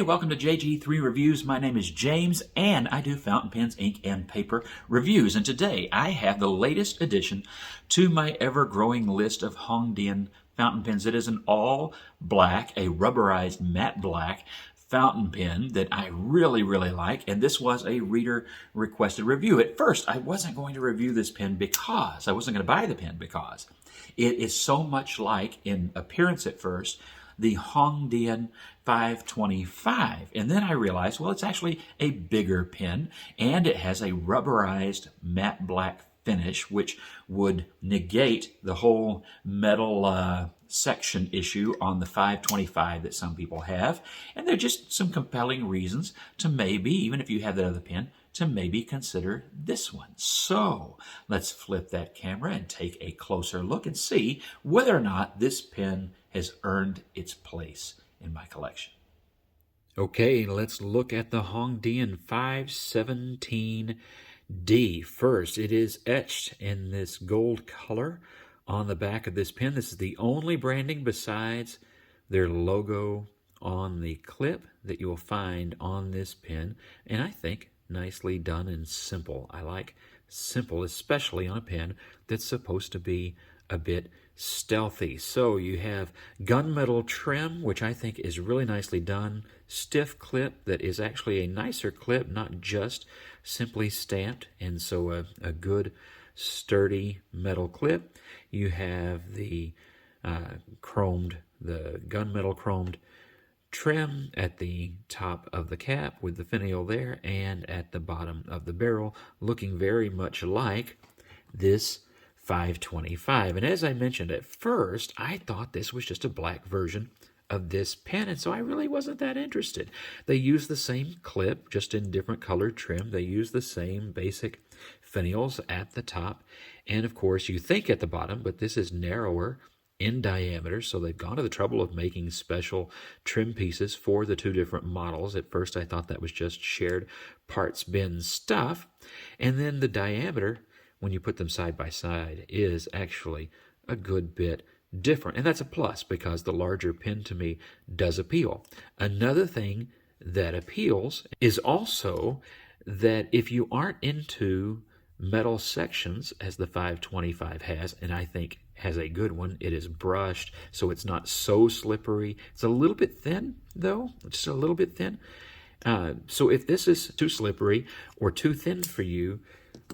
welcome to JG3 Reviews. My name is James, and I do fountain pens, ink, and paper reviews. And today I have the latest addition to my ever-growing list of Hongdian fountain pens. It is an all-black, a rubberized matte black fountain pen that I really like, and this was a reader-requested review. At first, I wasn't going to review this pen because, I wasn't going to buy the pen because it is so much like, in appearance at first, the Hongdian 525. And then I realized, well, it's actually a bigger pen, and it has a rubberized matte black finish, which would negate the whole metal section issue on the 525 that some people have. And there are just some compelling reasons to maybe, even if you have that other pen, to maybe consider this one. So let's flip that camera and take a closer look and see whether or not this pen has earned its place in my collection. Okay, let's look at the Hongdian 517D first. It is etched in this gold color on the back of this pen. This is the only branding besides their logo on the clip that you'll find on this pen, and I think nicely done and simple. I like simple, especially on a pen that's supposed to be a bit stealthy. So you have gunmetal trim, which I think is really nicely done. Stiff clip that is actually a nicer clip, not just simply stamped, and so a good sturdy metal clip. You have the gunmetal chromed trim at the top of the cap with the finial there, and at the bottom of the barrel, looking very much like this 525. And as I mentioned at first, I thought this was just a black version of this pen, and so I really wasn't that interested. They use the same clip, just in different colored trim. They use the same basic finials at the top, and of course you think at the bottom, but this is narrower in diameter, so they've gone to the trouble of making special trim pieces for the two different models. At first I thought that was just shared parts bin stuff, and then the diameter, when you put them side by side, is actually a good bit different. And that's a plus, because the larger pen to me does appeal. Another thing that appeals is also that if you aren't into metal sections, as the 525 has, and I think has a good one, it is brushed, so it's not so slippery. It's a little bit thin, though, just a little bit thin. So if this is too slippery or too thin for you,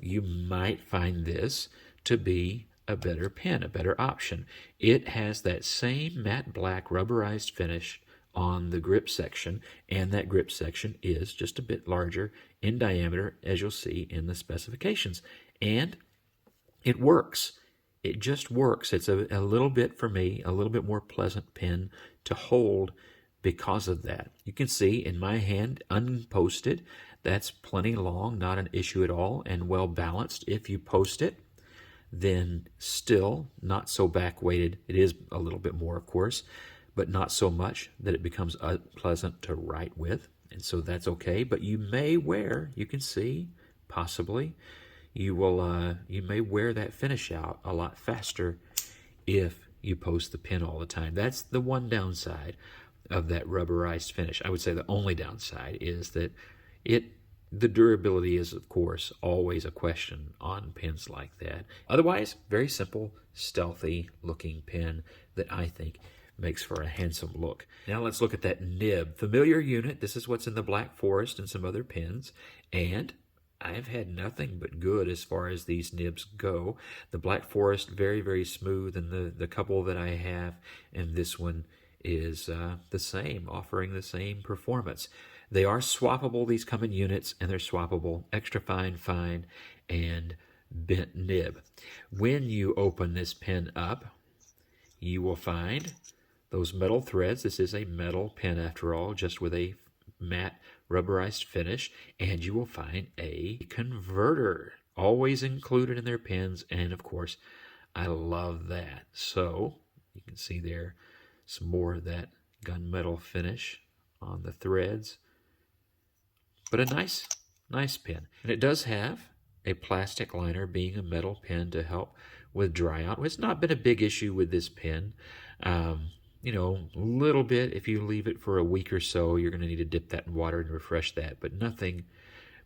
you might find this to be a better pen, a better option. It has that same matte black rubberized finish on the grip section, and that grip section is just a bit larger in diameter, as you'll see in the specifications. And it works. It just works. It's a little bit, for me, a little bit more pleasant pen to hold because of that. You can see in my hand, unposted, that's plenty long, not an issue at all, and well balanced. If you post it, then still not so back weighted. It is a little bit more, of course, but not so much that it becomes unpleasant to write with, and so that's okay. But you may wear, you can see, possibly, you may wear that finish out a lot faster if you post the pen all the time. That's the one downside of that rubberized finish. I would say the only downside is that the durability is, of course, always a question on pens like that. Otherwise, very simple, stealthy looking pen that I think makes for a handsome look. Now let's look at that nib. Familiar unit. This is what's in the Black Forest and some other pens, and I've had nothing but good as far as these nibs go. The Black Forest, very smooth, and the couple that I have, and this one is the same, offering the same performance. They are swappable. These come in units, and they're swappable. Extra fine, and bent nib. When you open this pen up, you will find those metal threads. This is a metal pen, after all, just with a matte rubberized finish, and you will find a converter, always included in their pens, and of course, I love that. So you can see there some more of that gunmetal finish on the threads, but a nice pen. And it does have a plastic liner, being a metal pen, to help with dry out. It's not been a big issue with this pen. you know, a little bit. If you leave it for a week or so, you're going to need to dip that in water and refresh that, but nothing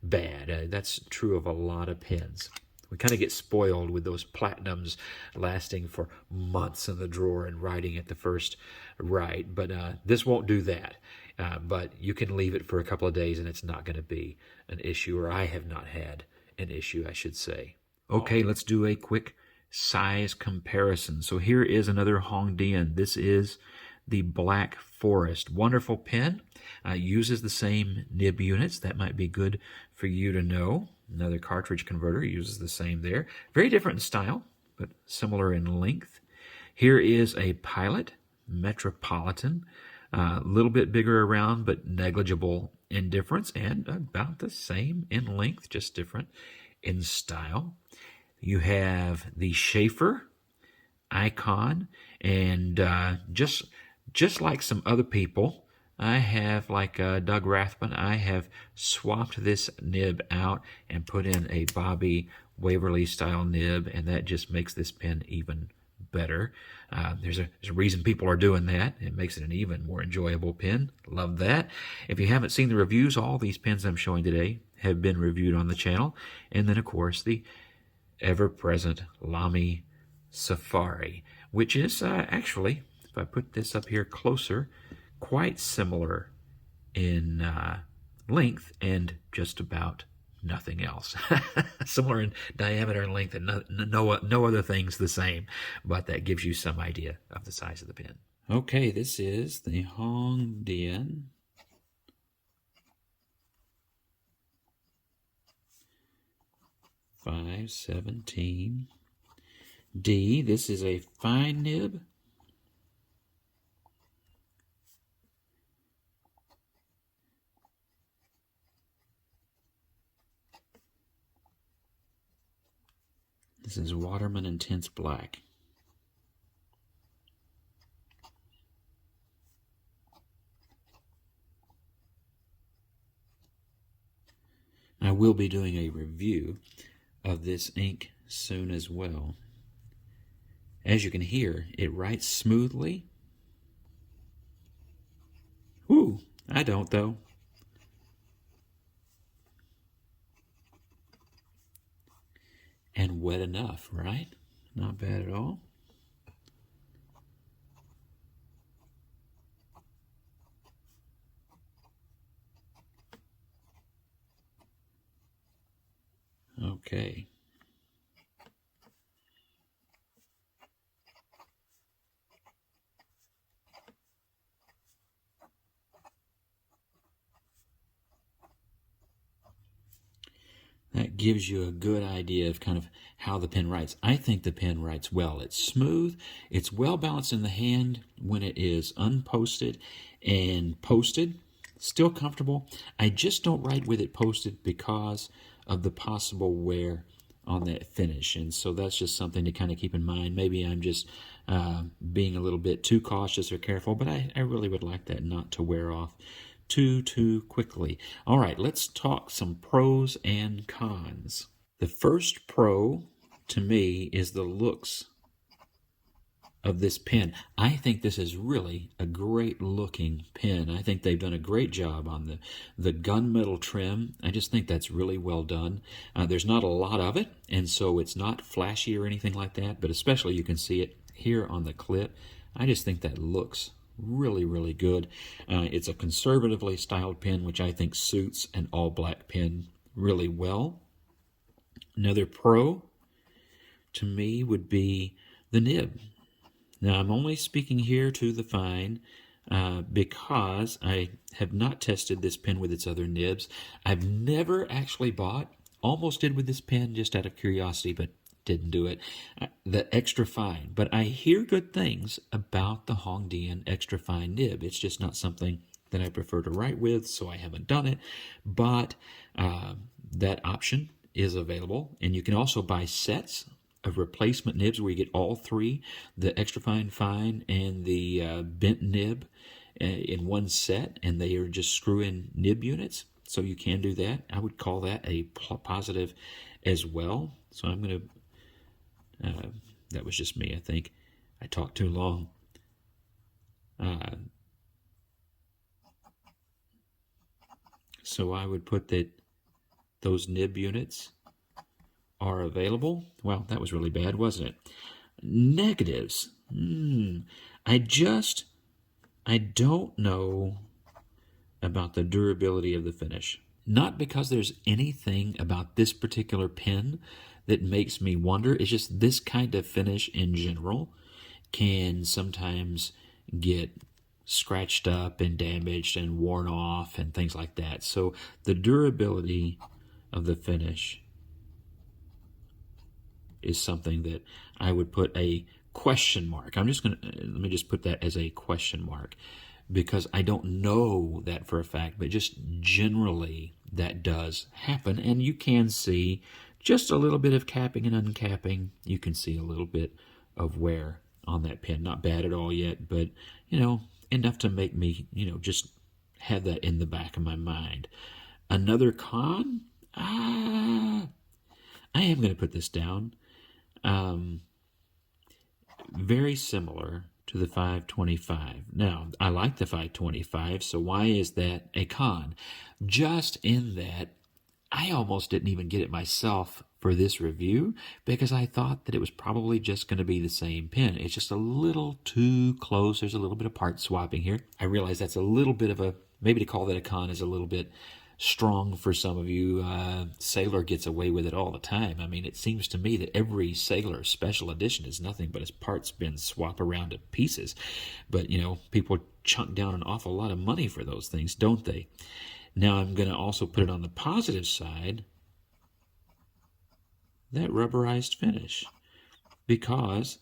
bad. That's true of a lot of pens. We kind of get spoiled with those platinums lasting for months in the drawer and writing at the first write, but this won't do that. But you can leave it for a couple of days and it's not going to be an issue, or I have not had an issue, I should say. Okay, let's do a quick size comparison. So here is another Hongdian. This is the Black Forest. Wonderful pen. Uses the same nib units. That might be good for you to know. Another cartridge converter uses the same there. Very different in style, but similar in length. Here is a Pilot Metropolitan. A little bit bigger around, but negligible in difference, and about the same in length, just different in style. You have the Schaefer Icon, and just like some other people, I have, like Doug Rathman, I have swapped this nib out and put in a Bobby Waverly style nib, and that just makes this pen even better. There's a reason people are doing that. It makes it an even more enjoyable pen. Love that. If you haven't seen the reviews, all these pens I'm showing today have been reviewed on the channel. And then, of course, the ever-present Lamy Safari, which is actually, if I put this up here closer, quite similar in length and just about nothing else. Similar in diameter and length, and no other things the same, but that gives you some idea of the size of the pen. Okay, this is the Hongdian 517D. This is a fine nib. This is Waterman Intense Black. I will be doing a review of this ink soon as well. As you can hear, it writes smoothly. Whew, I don't though. And wet enough, right? Not bad at all. Okay. That gives you a good idea of kind of how the pen writes. I think the pen writes well. It's smooth. It's well balanced in the hand when it is unposted and posted. Still comfortable. I just don't write with it posted because of the possible wear on that finish. And so that's just something to kind of keep in mind. Maybe I'm just being a little bit too cautious or careful, but I really would like that not to wear off too quickly. All right, let's talk some pros and cons. The first pro to me is the looks of this pen. I think this is really a great looking pen. I think they've done a great job on the gunmetal trim. I just think that's really well done. There's not a lot of it, and so it's not flashy or anything like that, but especially you can see it here on the clip. I just think that looks really good. It's a conservatively styled pen, which I think suits an all-black pen really well. Another pro to me would be the nib. Now, I'm only speaking here to the fine because I have not tested this pen with its other nibs. I've never actually bought, almost did with this pen just out of curiosity, but didn't do it, the extra fine. But I hear good things about the Hongdian extra fine nib. It's just not something that I prefer to write with, so I haven't done it. But that option is available, and you can also buy sets of replacement nibs where you get all three, the extra fine, and the bent nib in one set, and they are just screw-in nib units, so you can do that. I would call that a positive as well. So I'm going to that was just me, I think. I talked too long. So I would put that those nib units are available. Well, that was really bad, wasn't it? Negatives. I don't know about the durability of the finish. Not because there's anything about this particular pen that makes me wonder. It's just this kind of finish in general can sometimes get scratched up and damaged and worn off and things like that. So the durability of the finish is something that I would put a question mark. Let me just put that as a question mark, because I don't know that for a fact, but just generally that does happen. And you can see just a little bit of capping and uncapping. You can see a little bit of wear on that pen. Not bad at all yet, but, enough to make me, just have that in the back of my mind. Another con? I am going to put this down. Very similar to the 525. Now, I like the 525, so why is that a con? Just in that I almost didn't even get it myself for this review because I thought that it was probably just going to be the same pen. It's just a little too close. There's a little bit of part swapping here. I realize that's a little bit of maybe to call that a con is a little bit strong for some of you. Sailor gets away with it all the time. I mean, it seems to me that every Sailor special edition is nothing but its parts been swapped around to pieces. But, people chunk down an awful lot of money for those things, don't they? Now I'm going to also put it on the positive side, that rubberized finish, because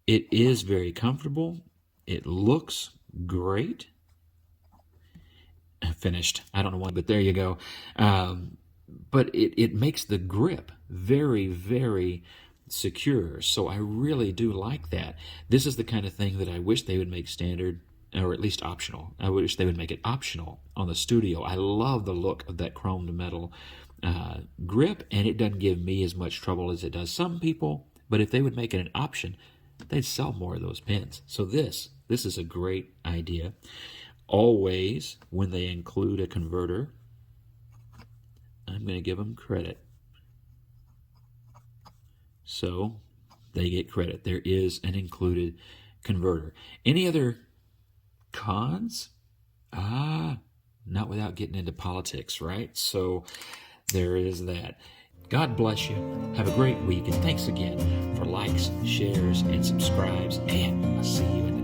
it is very comfortable. It looks great. Finished. I don't know why, but there you go. But it makes the grip very, very secure. So I really do like that. This is the kind of thing that I wish they would make standard, or at least optional. I wish they would make it optional on the Studio. I love the look of that chromed metal grip, and it doesn't give me as much trouble as it does some people. But if they would make it an option, they'd sell more of those pens. So this is a great idea. Always, when they include a converter, I'm going to give them credit. So they get credit. There is an included converter. Any other cons? Not without getting into politics, right? So there is that. God bless you. Have a great week, and thanks again for likes, shares, and subscribes, and I'll see you in the